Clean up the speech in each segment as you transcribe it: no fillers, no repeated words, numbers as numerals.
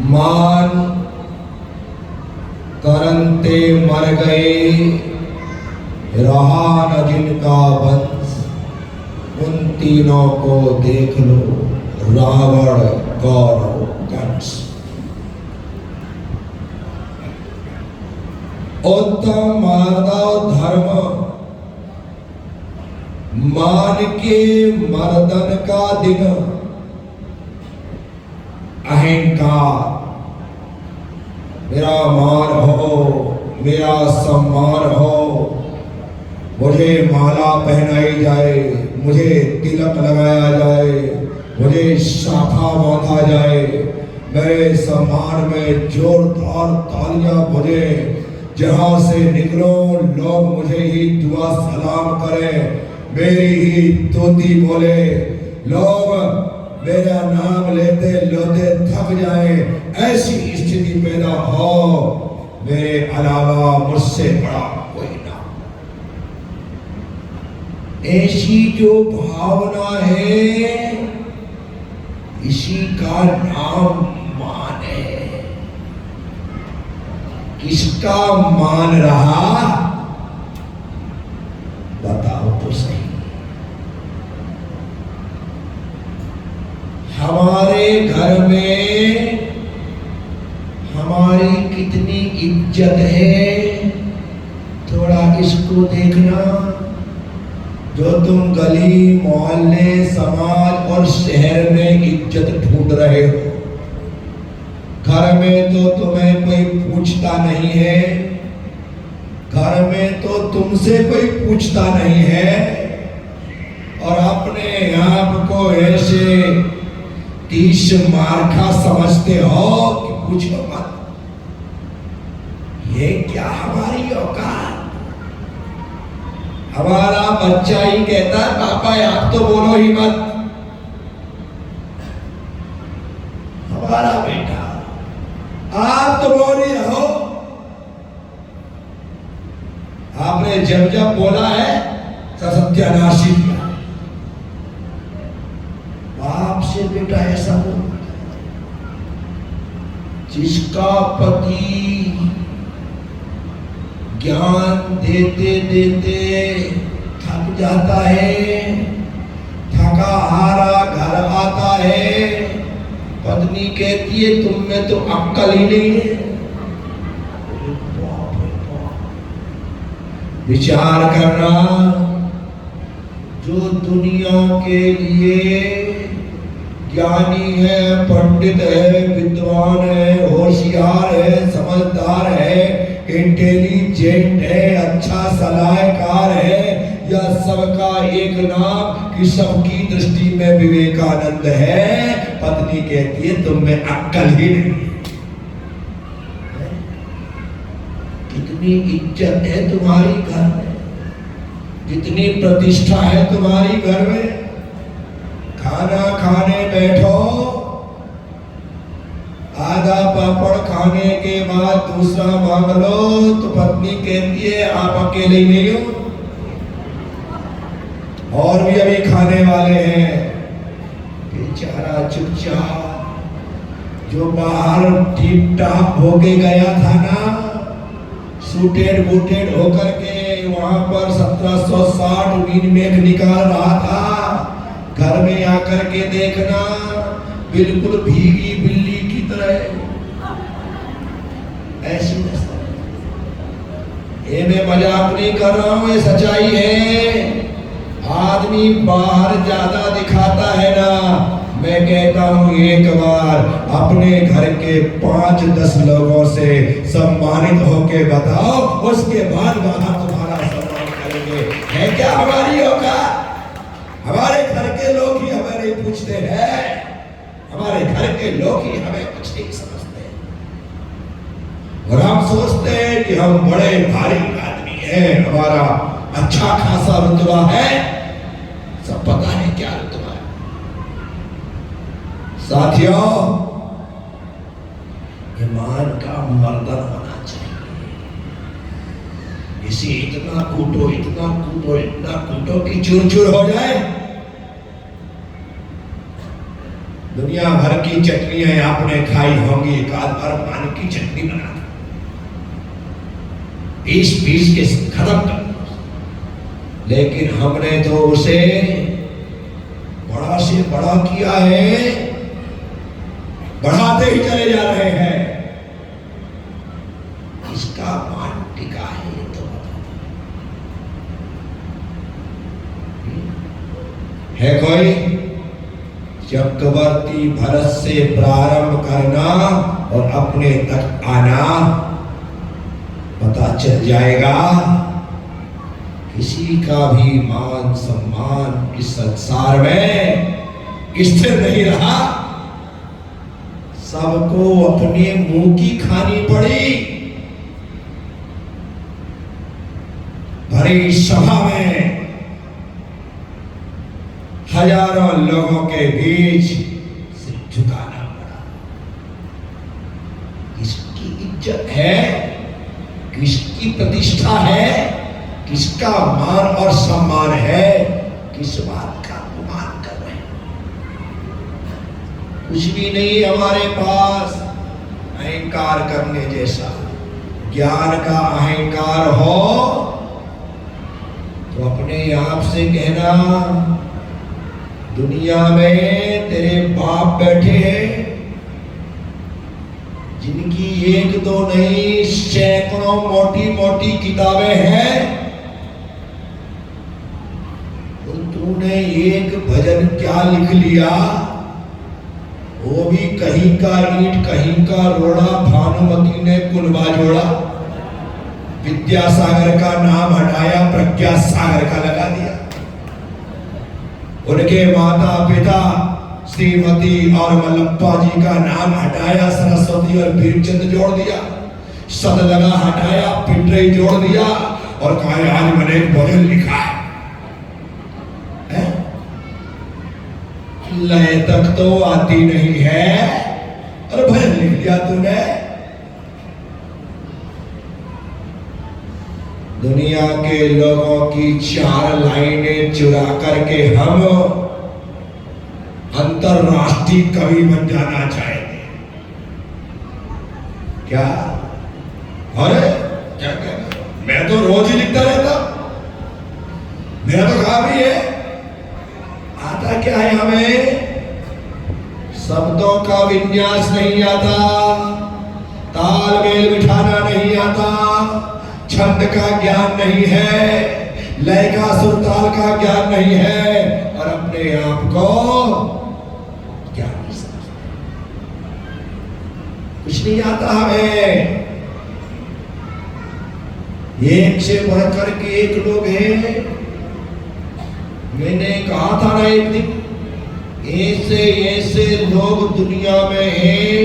मान करनते मर गए, रहा न जिनका वंश, उन तीनों को देख लो, रावण कौरव कंस। उत्तम मानव धर्म मान के मर्दन का दिन, अहंकार मेरा मान हो, मेरा सम्मान हो, मुझे माला पहनाई जाए, मुझे तिलक लगाया जाए, मुझे शाखा बांधा जाए, मेरे सम्मान में जोरदार तालियां बजे, जहां से निकलो लोग मुझे ही दुआ सलाम करें, मेरी ही स्तुति बोले, लोग मेरा नाम लेते लोते थक जाए, ऐसी स्थिति पैदा हो, मेरे अलावा मुझसे बड़ा कोई ना। ऐसी जो भावना है, इसी का नाम मान है। किसका मान रहा बताओ तो सही। हमारे घर में हमारी कितनी इज्जत है, थोड़ा इसको देखना। जो तुम गली मोहल्ले समाज और शहर में इज्जत ढूंढ रहे हो, घर में तो तुम्हें कोई पूछता नहीं है, घर में तो तुमसे कोई पूछता नहीं है, और अपने आप को ऐसे 30 मार्का समझते हो कि पूछो मत। ये क्या हमारी औकात। हमारा बच्चा ही कहता है पापा आप तो बोलो ही मत। हमारा बेटा आप तो बोल ही रहो। आपने जब जब बोला है सत्यानाशी किया। बाप से बेटा ऐसा बोल, जिसका पति ज्ञान देते देते थक जाता है, थका हारा घर आता है, पत्नी कहती है तुम में तो अक्ल ही नहीं है। विचार करना, जो दुनिया के लिए ज्ञानी है, पंडित है, विद्वान है, होशियार है, समझदार है, इंटेलिजेंट है, अच्छा सलाहकार है, यह सबका एक नाम कि सबकी दृष्टि में विवेकानंद है। पत्नी कहती है तुम में अक्ल ही नहीं। कितनी इज्जत है तुम्हारी घर में, कितनी प्रतिष्ठा है तुम्हारी घर में। खाना खाने बैठो, आधा पापड़ खाने के बाद दूसरा मांग लो तो पत्नी कहती है आप अकेले ही नहीं हो, और भी अभी खाने वाले हैं। बेचारा चुपचाप जो बाहर टिप टाप होके गया था ना, सूटेड बूटेड होकर के वहां पर 1760 मीन मेघ निकाल रहा था, घर में आकर के देखना बिल्कुल भीगी बिल्ली की तरह ऐसी नस्ल। ये मैं मजाक नहीं कर रहा हूं, ये सच्चाई है। आदमी बाहर ज्यादा दिखाता है ना, मैं कहता हूं एक बार अपने घर के 5-10 लोगों से सम्मानित होके बताओ, उसके बाद बाहर तुम्हारा सम्मान करेंगे। है क्या हमारी औकात? हमारे घर के लोग ही हमें नहीं पूछते हैं, हमारे घर के लोग ही हमें कुछ नहीं समझते, और हम सोचते हैं कि हम बड़े भारी आदमी हैं, हमारा अच्छा खासा रुतबा है। सब पता है क्या रुतबा है। साथियों, ईमान का मर्दन होना चाहिए। इसे इतना कूटो, इतना कूटो, इतना कूटो कि चूर चूर हो जाए। दुनिया भर की चटनियां आपने खाई होंगी, एक आध बार पान की चटनी बना पीस पीस के खत्म कर, लेकिन हमने तो उसे बड़ा से बड़ा किया है, बढ़ाते ही चले जा रहे हैं। इसका मान टिका है ये तो है कोई? चक्रवर्ती भरत से प्रारंभ करना और अपने तक आना, पता चल जाएगा किसी का भी मान सम्मान इस संसार में स्थिर नहीं रहा। सबको अपने मुंह की खानी पड़ी। भरी सभा में हजारों लोगों के बीच सिर झुकाना पड़ा। किसकी इज्जत है, किसकी प्रतिष्ठा है, किसका मान और सम्मान है, किस बात का गुमान कर रहे हैं? कुछ भी नहीं हमारे पास अहंकार करने जैसा। ज्ञान का अहंकार हो तो अपने आप से कहना, दुनिया में तेरे बाप बैठे हैं जिनकी एक दो नहीं सैकड़ों मोटी मोटी किताबें हैं, तो तूने एक भजन क्या लिख लिया? वो भी कहीं का ईंट कहीं का रोड़ा, भानुमती ने कुलबा जोड़ा, विद्यासागर का नाम हटाया, प्रज्ञा सागर का लगा दिया। उनके माता पिता श्रीमती और मल्लप्पा जी का नाम हटाया, सरस्वती और बीरचंद जोड़ दिया, सद लगा हटाया, पिंडई जोड़ दिया और कहा आज मैंने एक भजन लिखा है। लय तक तो आती नहीं है और भजन लिख लिया तूने। दुनिया के लोगों की 4 लाइनें चुरा करके हम अंतरराष्ट्रीय कवि बन जाना चाहेंगे क्या? अरे क्या कहना, मैं तो रोज ही लिखता रहता, मेरा तो काम ही है। आता क्या है हमें? शब्दों का विन्यास नहीं आता, तालमेल बिठाना नहीं आता, छंद का ज्ञान नहीं है, लय का सुरताल का ज्ञान नहीं है और अपने आप को ज्ञान नहीं समझते। कुछ नहीं आता हमें। एक से बढ़कर के एक लोग हैं। मैंने कहा था ना एक दिन, ऐसे ऐसे लोग दुनिया में हैं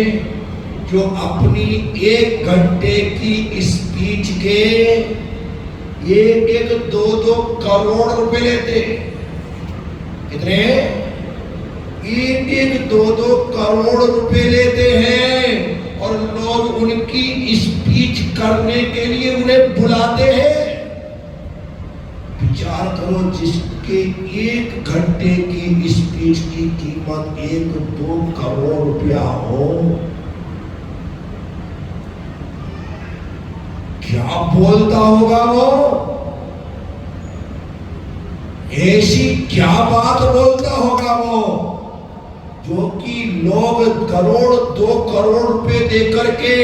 जो अपनी 1 घंटे की स्पीच के 1-1, 2-2 करोड़ रुपए लेते। कितने? 1-1, 2-2 करोड़ रुपए लेते हैं और लोग उनकी स्पीच करने के लिए उन्हें बुलाते हैं। विचार करो, जिसके 1 घंटे की स्पीच की कीमत 1-2 करोड़ रुपया हो, क्या बोलता होगा वो? ऐसी क्या बात बोलता होगा वो जो कि लोग 1-2 करोड़ रुपए देकर के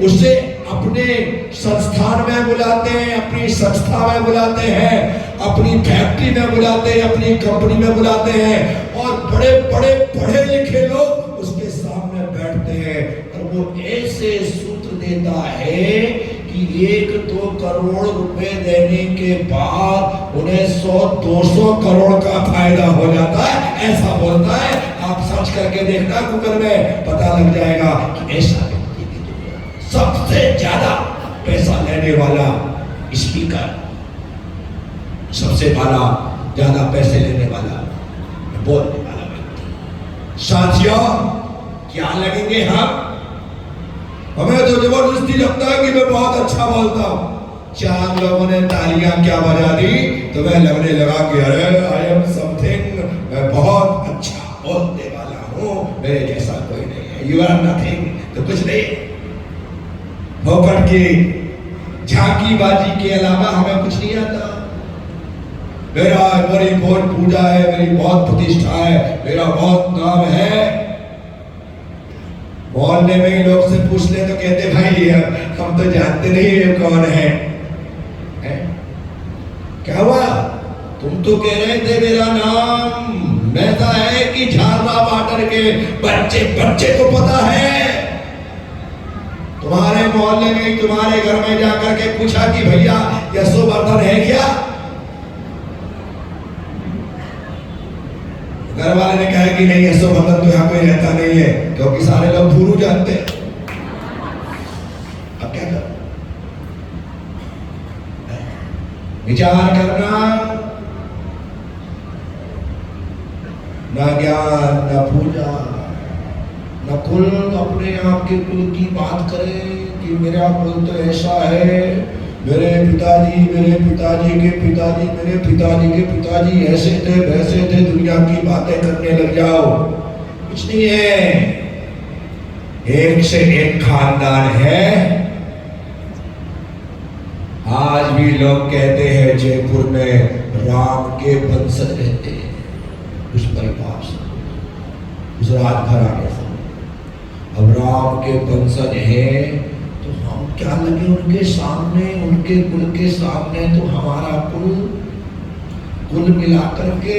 उसे अपने संस्थान में बुलाते हैं, अपनी संस्था में बुलाते हैं, अपनी फैक्ट्री में बुलाते हैं, अपनी कंपनी में बुलाते हैं और बड़े बड़े पढ़े लिखे लोग उसके सामने बैठते हैं और वो ऐसे सूत्र देता है कि 1-2 करोड़ रुपए देने के बाद उन्हें 100-200 करोड़ का फायदा हो जाता है, ऐसा बोलता है। आप सर्च करके देखना गूगल में, पता लग जाएगा कि ऐसा व्यक्ति भी दुनिया में सबसे ज्यादा पैसा लेने वाला स्पीकर, सबसे ज्यादा पैसे लेने वाला बोलने वाला व्यक्ति। साथियों, क्या लगेंगे हम? हमें तो जबरदस्ती लगता है कि मैं बहुत अच्छा बोलता हूँ। 4 लोगों ने तालियां क्या बजा दी तो मैं लगने लगा कि अरे आई एम समथिंग, मैं बहुत अच्छा बोलने वाला हूँ। हूं, मेरे जैसा कोई नहीं है। यू आर नथिंग, तो कुछ नहीं। फोकट की झांकीबाजी के अलावा हमें कुछ नहीं आता। मेरी बहुत पूजा है, मेरी बहुत प्रतिष्ठा है, मेरा बहुत नाम है। मोहल्ले में लोग से पूछ ले तो कहते भाई हम तो जानते नहीं ये कौन है? क्या हुआ? तुम तो कह रहे थे मेरा नाम ऐसा है कि झालरा बाटर के बच्चे बच्चे को पता है। तुम्हारे मोहल्ले में तुम्हारे घर में जाकर के पूछा कि भैया यशोवर्धन है क्या? घर वाले ने कहा कि नहीं, यशोवर्धन तो यहाँ कोई रहता नहीं है, क्योंकि सारे लोग धूरू जानते हैं। अब क्या कर? विचार करना, न ज्ञान न पूजा न कुल। अपने आप के कुल की बात करें कि मेरा कुल तो ऐसा है, मेरे पिताजी के पिताजी मेरे पिताजी के पिताजी ऐसे थे वैसे थे, दुनिया की बातें करने लग जाओ। कुछ नहीं है, एक से एक खानदान है। आज भी लोग कहते हैं जयपुर में राम के वंशज रहते हैं, उस परिवार से, उस राजघराने से। अब राम के वंशज हैं तो हम क्या लगे उनके सामने, उनके कुल के सामने? तो हमारा कुल मिलाकर के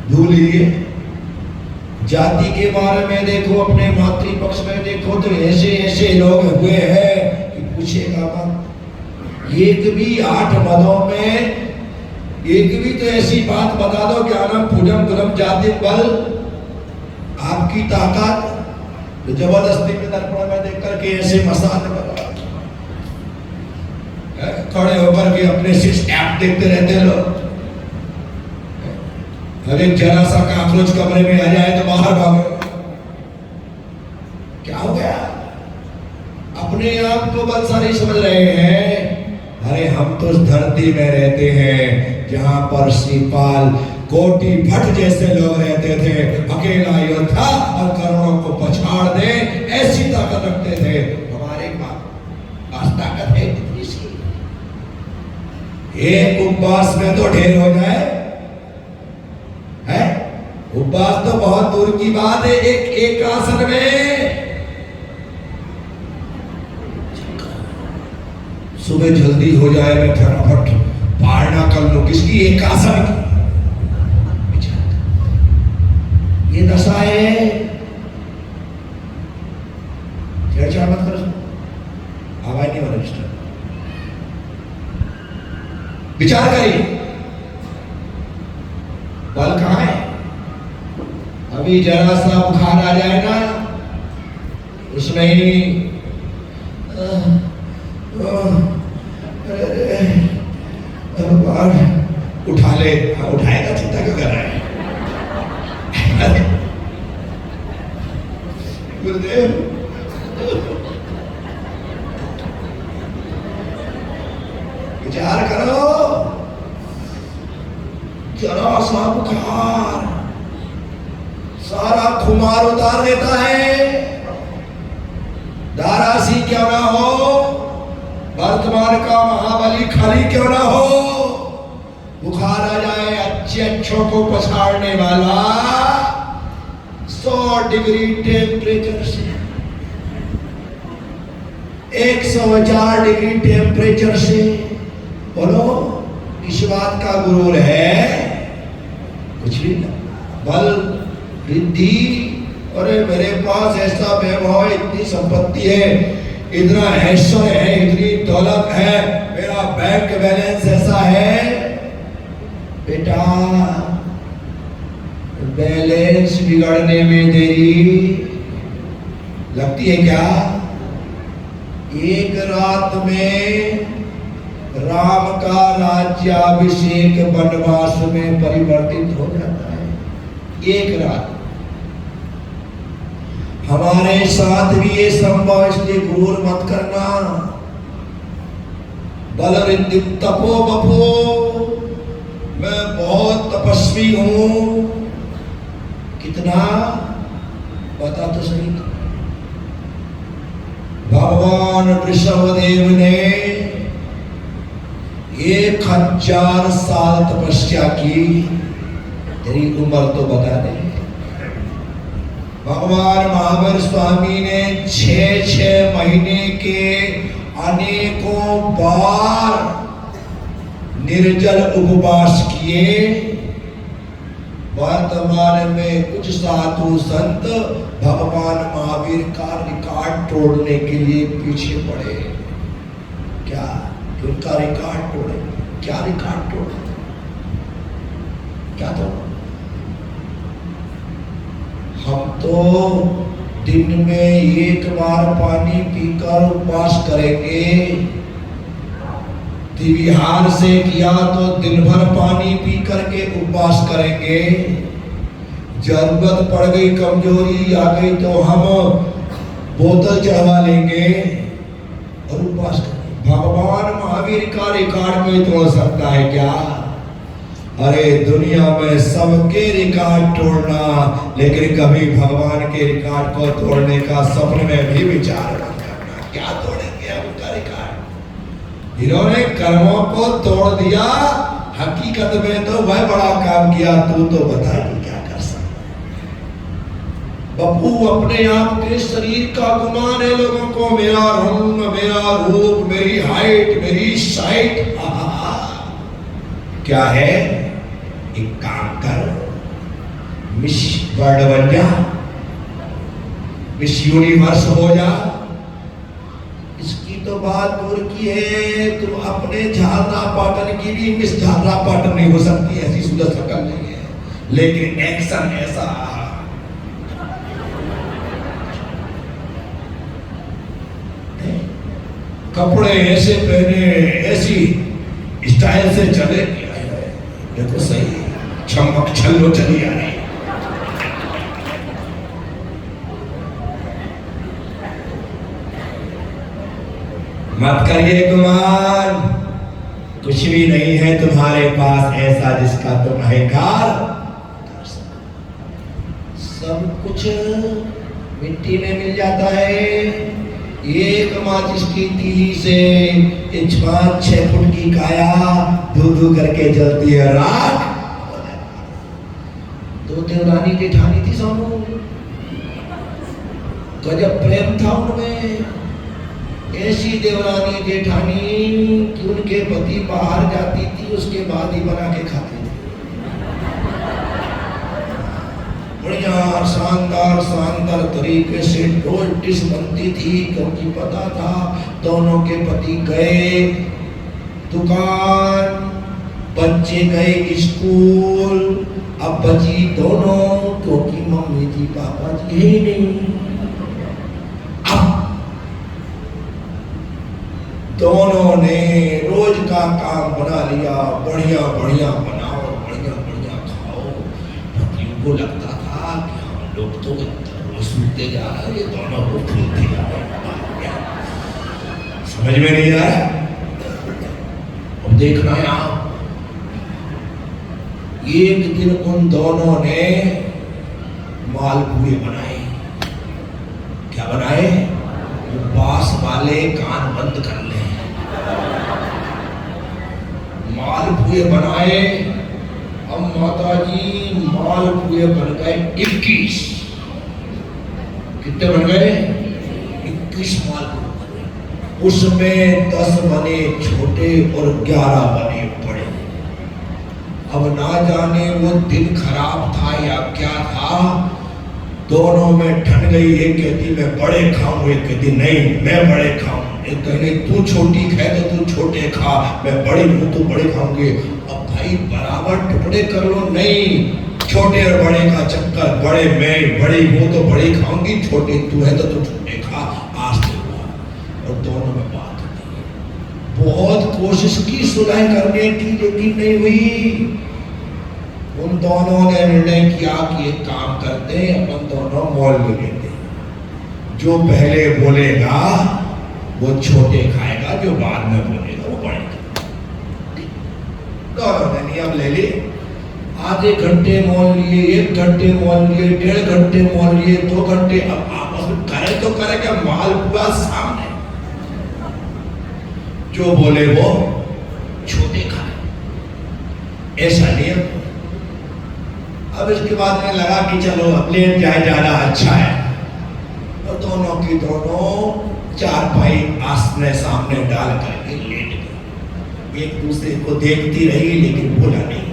भूलिए। जाति के बारे में देखो, अपने मातृपक्ष में देखो तो ऐसे ऐसे लोग हुए हैं कि पूछेगा मत। एक भी 8 मदों में एक भी तो ऐसी बात बता दो, ज्ञानम पूजम कुलम जाति बल, आपकी ताकत तो जबरदस्ती में दर्पण में देख करके ऐसे मसाज बता खड़े होकर के अपने सिक्स ऐप देखते रहते लोग। अरे जरा सा काकरोच कमरे में आ जाए तो बाहर भागो। क्या हो गया? अपने आप को बलशाली समझ रहे हैं। अरे हम तो उस धरती में रहते हैं जहां पर श्रीपाल कोटि भट्ट जैसे लोग रहते थे, अकेला योद्धा और करोड़ों को पछाड़ दे ऐसी ताकत रखते थे। हमारे पास ताकत है कितनी सी, एक उपवास में तो ढेर हो जाए है। उपवास तो बहुत दूर की बात है, एक आसन में सुबह जल्दी हो जाए, मैं फटाफट पारना कर लूं किसकी? एक आसन की। ये दशा है। चर्चा मत करो, आवाज नहीं हो रही। विचार करिए, बल कहां है? अभी जरा सा बुखार आ जाए ना, उसमें ही उठा ले। उठाएगा, चिंता क्यों कर रहा है? गुरुदेव विचार करो, जरा सा बुखार सारा खुमार उतार देता है। दारासी क्यों ना हो, वर्तमान का महाबली खाली क्यों ना हो, बुखार आ जाए, अच्छे अच्छों को पछाड़ने वाला 100 डिग्री टेम्परेचर से 104 डिग्री टेम्परेचर से, बोलो किस बात का गुरूर है? कुछ भी ना, बल रिद्धि। अरे मेरे पास ऐसा वैभव है, इतनी संपत्ति है, इतना ऐश्वर्य है, इतनी दौलत है, मेरा बैंक बैलेंस ऐसा है। बेटा बैलेंस बिगड़ने में देरी लगती है क्या? एक रात में राम का राज्याभिषेक वनवास में परिवर्तित हो जाता है। एक रात। हमारे साथ भी ये संभव, इसलिए घूर मत करना। बल तपो बपो, मैं बहुत तपस्वी हूं। कितना पता तो सही। भगवान ऋषभदेव ने 1000 साल तपस्या की। तेरी उम्र तो बता दे। भगवान महावीर स्वामी ने 6 महीने के अनेकों बार निर्जल उपवास किए। वर्तमान में कुछ साधु संत भगवान महावीर का रिकॉर्ड तोड़ने के लिए पीछे पड़े। क्या उनका रिकॉर्ड तोड़े? क्या रिकॉर्ड तोड़े? क्या तोड़े? हम तो दिन में 1 बार पानी पीकर उपवास करेंगे। विहार से किया तो दिन भर पानी पी करके उपवास करेंगे। जरूरत पड़ गई, कमजोरी आ गई तो हम बोतल चढ़वा लेंगे और उपवास करेंगे। भगवान महावीर का रिकॉर्ड कोई तोड़ सकता है क्या? अरे दुनिया में सबके रिकॉर्ड तोड़ना, लेकिन कभी भगवान के रिकॉर्ड को तोड़ने का सपने में भी विचार न करना। क्या तोड़ेंगे उनका रिकॉर्ड? इन्होंने कर्मों को तोड़ दिया, हकीकत में तो वह बड़ा काम किया। तू तो बता कि क्या कर सकता? बप्पू अपने आप के शरीर का गुमान है लोगों को। मेरा रंग, मेरा रूप, मेरी हाइट, मेरी साइट क्या है? एक काम कर, मिस वर्ल्ड बन जा, मिस यूनिवर्स हो जा। इसकी तो बात दूर की है, तुम अपने झालरा पाटन की भी मिस झालरा पाटन नहीं हो सकती, ऐसी सुंदर शक्ल नहीं है, लेकिन एक्शन ऐसा। कपड़े ऐसे पहने, ऐसी स्टाइल से चले, देखो सही चमक छल्लो चली आ रही। मत करिए गुमान, कुछ भी नहीं है तुम्हारे पास ऐसा जिसका तुम अहंकार कर सको। सब कुछ मिट्टी में मिल जाता है। एक माचिस की तीली से 5-6 फुट की काया धू करके जलती है, राख। तो देवरानी जेठानी थी सोनू, गजब प्रेम था उनमें। ऐसी देवरानी जेठानी कि उनके पति बाहर जाती थी, उसके बाद ही बना के खाती थी। बढ़िया शानदार तरीके से रोज डिश बनती थी, क्योंकि पता था दोनों के पति गए दुकान, बच्चे गए स्कूल, अब बची दोनों, क्योंकि मम्मी जी पापा जी ही नहीं। दोनों ने रोज का काम बना लिया, बढ़िया बनाओ, बढ़िया खाओ। पतियों को लगता था कि हम लोग तो सूखते जा रहे, ये दोनों को फूलते जा रहे। समझ में नहीं आ रहा? अब देखना है आप, एक दिन उन दोनों ने मालपुए बनाए। क्या बनाए? बांस वाले कान बंद कर ले, मालपुए बनाए। अब माताजी मालपुए बन गए 21। कितने बन गए? 21 मालपुए बने। उसमें 10 बने छोटे और 11 बने बड़े। अब ना जाने वो दिन खराब था या क्या था, दोनों में ठन गई। एक कहती मैं बड़े खाऊं, एक कहती नहीं मैं बड़े खाऊं। एक कहने तू छोटी खाए तो तू छोटे खा, मैं बड़ी हूं तो बड़े खाऊंगे। अब भाई बराबर टुकड़े कर लो। नहीं, छोटे और बड़े का चक्कर, बड़े मैं बड़ी हूं तो बड़ी खाऊंगी, छोटे तू है तो तू छोटे खा। आज से हुआ और दोनों में बात हुई। बहुत कोशिश की सुलह करने की, लेकिन नहीं हुई। उन दोनों ने निर्णय किया कि एक काम करते हैं, अपन दोनों मोल में लेते हैं। जो पहले बोलेगा वो छोटे खाएगा, जो बाद में बोलेगा वो बड़े खाएगा। दोनों ने नियम ले ली। आधे घंटे मौन लिए, 1 घंटे मौन लिए, 1.5 घंटे मौन लिए, 2 घंटे। अब आपस में करे तो करे क्या, मालपुआ सामने, जो बोले वो छोटे खाए, ऐसा नियम। अब इसके बाद में लगा कि चलो प्लेन जाए ज्यादा अच्छा है, और दोनों की दोनों चारपाई आसने सामने डाल करके लेट गए। एक दूसरे को देखती रही लेकिन बोला नहीं,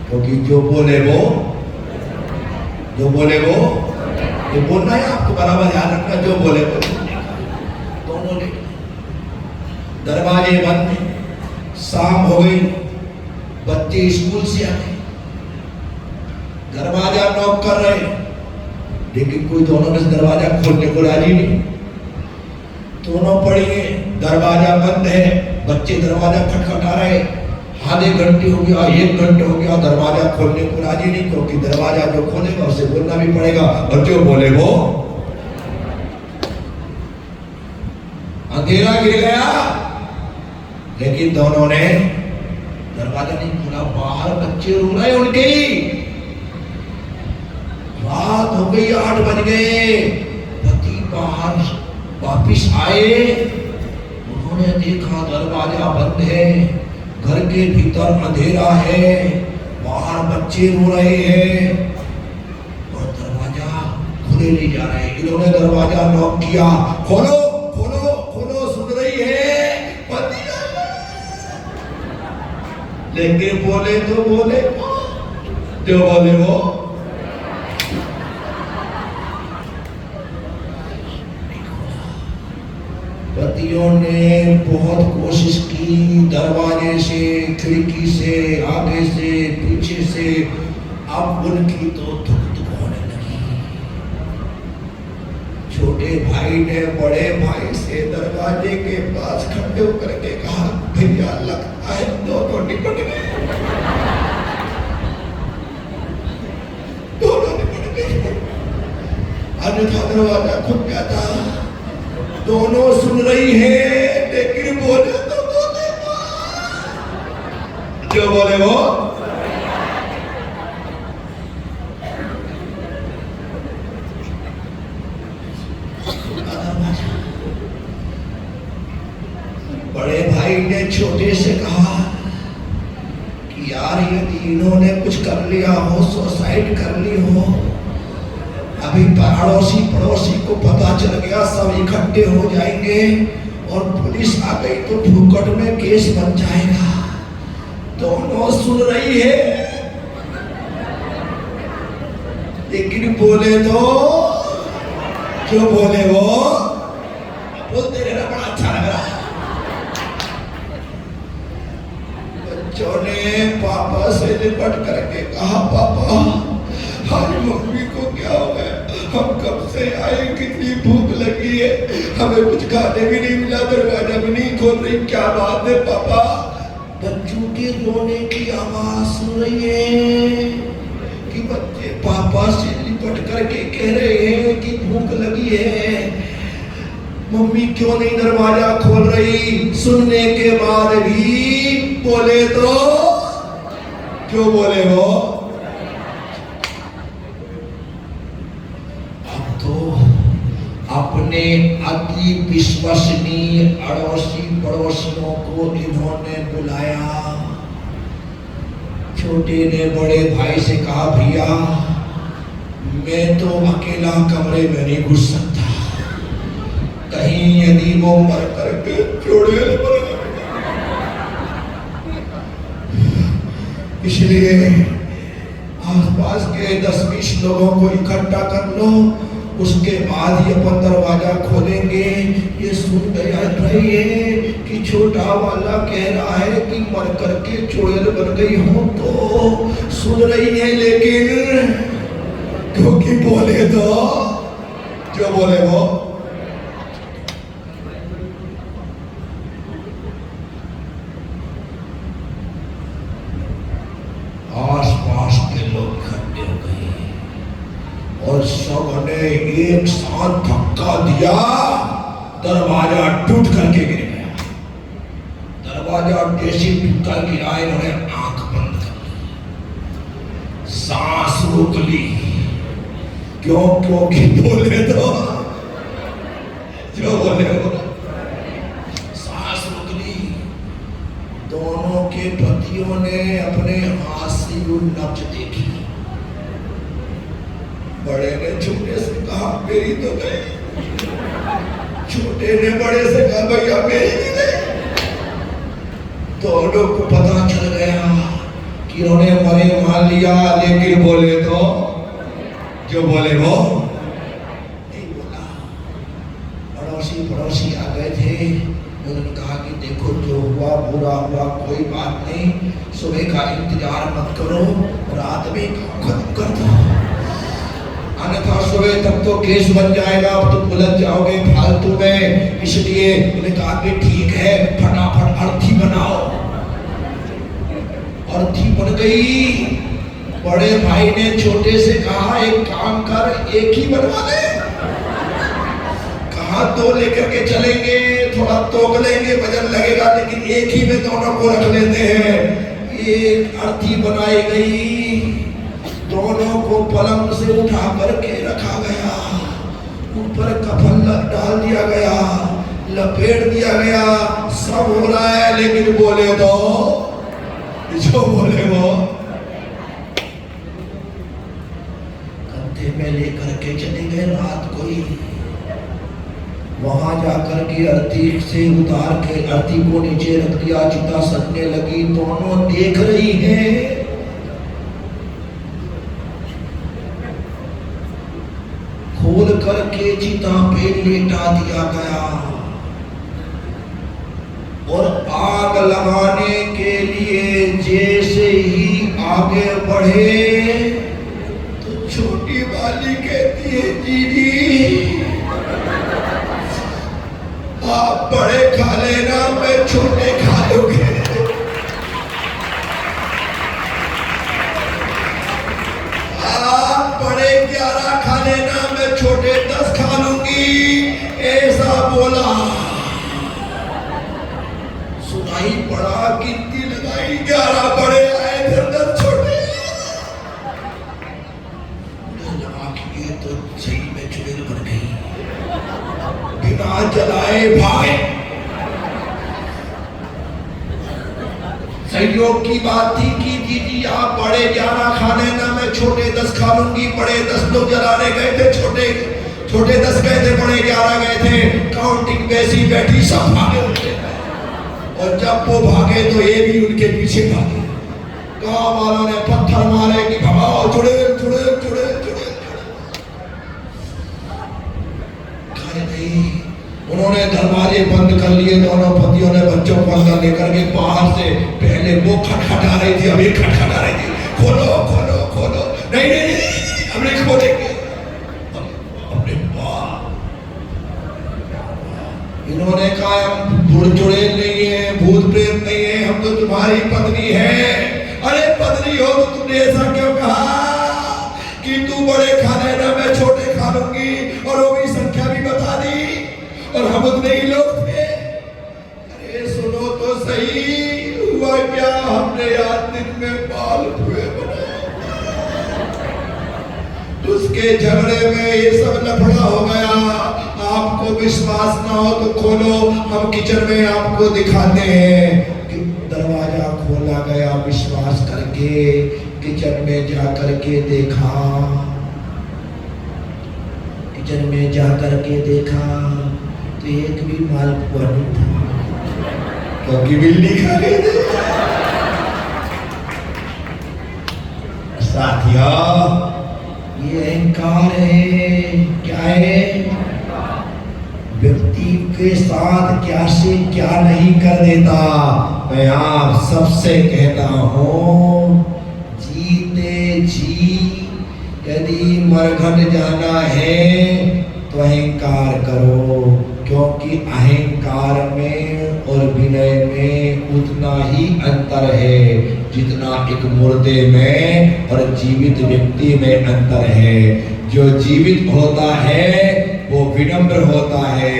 क्योंकि जो बोले वो ये बोलना है आपको बराबर याद रखना, जो बोले वो दोनों लेट गए। दरवाजे बंद, शाम हो गई, बच्चे स्कूल से आए, दरवाजा नॉक कर रहे, लेकिन कोई दोनों में से दरवाजा खोलने को राजी नहीं। दोनों पड़ गए, दरवाजा बंद है, बच्चे दरवाजा खटखटा रहे, आधे घंटे हो गया, 1 घंटे हो गया, दरवाजा खोलने को राजी नहीं, क्योंकि दरवाजा जो खोलेगा उसे बोलना भी पड़ेगा, और जो बोले वो। अंधेरा गिर गया, लेकिन दोनों ने दरवाजा नहीं खोला। बाहर बच्चे रो रहे उनके ही। रात हो गई, 8 बज गए, पति बाहर वापिस आए, उन्होंने देखा दरवाजा बंद है, घर के भीतर अंधेरा है, बाहर बच्चे रो रहे हैं और दरवाजा खुले नहीं जा रहे। इन्होंने दरवाजा नॉक किया, खोलो खोलो खोलो, सुन रही है पति, लेकिन बोले तो बोले, जो बोले वो। पतियों ने बहुत कोशिश की, दरवाजे से, खिड़की से, आगे से, पीछे से, अब उनकी तो धुक धुक होने लगी। छोटे भाई ने बड़े भाई से दरवाजे के पास खड़े होकर के कहा, भैया लगता है दोनों निकट गए, दोनों निकट गए, अन्यथा दरवाजा खुल जाता। दोनों सुन रही है, लेकिन बोले तो बोले, जो बोले वो। बड़े भाई ने छोटे से कहा कि यार यदि इन्होंने कुछ कर लिया हो, सुसाइड कर ली हो, अभी पड़ोसी को पता चल गया, सब इकट्ठे हो जाएंगे और पुलिस आ गई तो फुकट में केस बन जाएगा। दोनों सुन रही है, लेकिन बोले तो, जो बोले वो। बोलते रहना बड़ा अच्छा लग रहा। बच्चों ने पापा से लिपट करके कहा, पापा आज मम्मी को क्या हो गया, हम कब से आए, कितनी भूख लगी है, हमें कुछ खाने भी नहीं मिला, दरवाजा भी नहीं खोल रही, क्या बात है पापा। बच्चों के रोने की आवाज सुन रही है कि बच्चे पापा से लिपट करके कह रहे हैं कि भूख लगी है, मम्मी क्यों नहीं दरवाजा खोल रही। सुनने के बाद भी बोले तो, जो बोले वो। अपने अति विश्वसनीय अड़ोसी पड़ोसियों को इन्होंने बुलाया। छोटे ने बड़े भाई से कहा, भैया मैं तो अकेला कमरे में नहीं घुस सकता, कहीं यदि वो मर करके चुड़ैल बन गए, इसलिए आसपास के 10-20 लोगों को इकट्ठा कर लो, उसके बाद ही अपन दरवाजा खोलेंगे। ये सुन रही है कि छोटा वाला कह रहा है कि मर करके चुड़ैल बन गई हो, तो सुन रही है, लेकिन क्योंकि बोले तो, जो बोले वो। आसपास के लोग इकट्ठे हो गए और सबने एक साथ धक्का दिया, दरवाजा टूट करके गिर गया। दरवाजा जैसे टूटा गिरा, इन्होंने आंख बंद कर ली। सांस रोक ली। क्यों? क्योंकि बोले तो जो बोले वो। सांस रोक ली। दोनों के पतियों ने अपने हाथ से वो नब्ज देखी। बड़े ने छोटे से कहा मेरी तो गई। छोटे ने बड़े से कहा भैया मेरी भी गई। दोनों को पता चल गया कि उन्होंने मरे मान लिया, लेकिन बोले तो जो बोले वो नहीं बोला। पड़ोसी आ गए थे। उन्होंने कहा कि देखो जो हुआ बुरा हुआ, कोई बात नहीं, सुबह का इंतजार मत करो, रात में काम खत्म कर दो, अन्यथा सुबह तक तो केस बन जाएगा, अब तुम उलझ जाओगे फालतू में। इसलिए उन्होंने कहा कि ठीक है, फटाफट अर्थी बनाओ। अर्थी बन गई। बड़े भाई ने छोटे से कहा एक काम कर, एक ही बनवा ले। कहा दो लेकर के चलेंगे, थोड़ा तोक लेंगे, वजन लगेगा, लेकिन एक ही में दोनों को रख लेते हैं। एक अर्थी बनाई गई। दोनों को पलंग से उठा करके रखा गया। ऊपर कफन डाल दिया गया, लपेट दिया गया। सब हो रहा है, लेकिन बोले तो जो बोले वो। कंधे में लेकर के चले गए। रात को ही वहां जाकर के अर्थी से उतार के अर्थी को नीचे रख दिया। चिता सजने लगी। दोनों देख रही हैं। खोल करके चिता पे लेटा दिया गया और आग लगाने के लिए जैसे ही आगे बढ़े तो छोटी वाली कहती है दीदी आप बड़े खा लेना, मैं छोटे खा लूंगी। आप बड़े 11 खा लेना, मैं छोटे 10 खा लूंगी। ऐसा बोला। सुनाई पड़ा, गिनती लगाई, 11 बड़े आए थे, 10 छोटे। लगा कि ये तो सही में चुड़ैल बन गई। बिना जलाए भागे। सहयोग की बात थी कि दीदी आप बड़े 11 खा लेना, मैं छोटे 10 खा लूंगी। बड़े 10 लोग जलाने गए थे, छोटे 10 गए थे, बड़े 11 गए थे। काउंटिंग वैसी बैठी, सब भागे उनके। और जब वो भागे तो ये भी उनके पीछे भागे। गांव वालों ने पत्थर मारे कि भगाओ, चुड़ैल चुड़ैल चुड़ैल चुड़ैल। उन्होंने दरवाजे बंद कर लिए। दोनों पतियों ने बच्चों को अंदर लेकर के बाहर से पहले वो खटखटा रही थी, अभी खटखटा रही थी, खोलो खोलो खोलो। नहीं नहीं नहीं, हम नहीं खोलेंगे। इन्होंने कहा हम चुड़ैल नहीं है, भूत प्रेत नहीं है, हम तो तुम्हारी पत्नी है। अरे पत्नी हो तो तुमने ऐसा क्यों कहा कि तू बड़े खा लेना, मैं छोटे खा लूंगी, और वो भी संख्या भी बता दी, और हम उतने ही लोग थे। अरे सुनो तो सही, हुआ क्या? हमने आज दिन में बाल हुए बनाए। उसके झगड़े में ये सब लफड़ा हो गया। आपको विश्वास ना हो तो खोलो, हम किचन में आपको दिखाते हैं। कि दरवाजा खोला गया। विश्वास करके किचन में जा करके देखा। किचन में जा करके देखा तो एक भी मालपुआ नहीं था, क्योंकि बिल्ली खा गई थी। साथियों, ये अहंकार है। क्या है? व्यक्ति के साथ क्या से क्या नहीं कर देता। मैं आप सबसे कहता हूँ, जीते जी यदि मरघट जाना है तो अहंकार करो, क्योंकि अहंकार में और विनय में उतना ही अंतर है जितना एक मुर्दे में और जीवित व्यक्ति में अंतर है। जो जीवित होता है वो विनम्र होता है,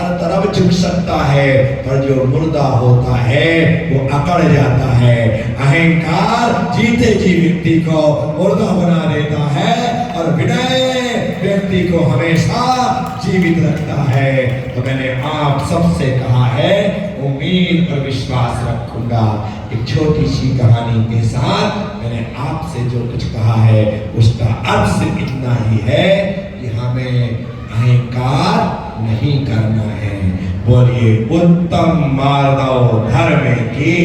हर तरफ झुक सकता है, पर जो मुर्दा होता है वो अकड़ जाता है। अहंकार जीते जी व्यक्ति को मुर्दा बना देता है और विनय व्यक्ति को हमेशा जीवित रखता है। तो मैंने आप सबसे कहा है, उम्मीद और विश्वास रखूंगा। एक छोटी सी कहानी के साथ मैंने आपसे जो कुछ कहा है उसका अर्थ सिर्फ इतना ही है कि हमें अहंकार नहीं करना है। बोलिए उत्तम मार्दव धर्म की।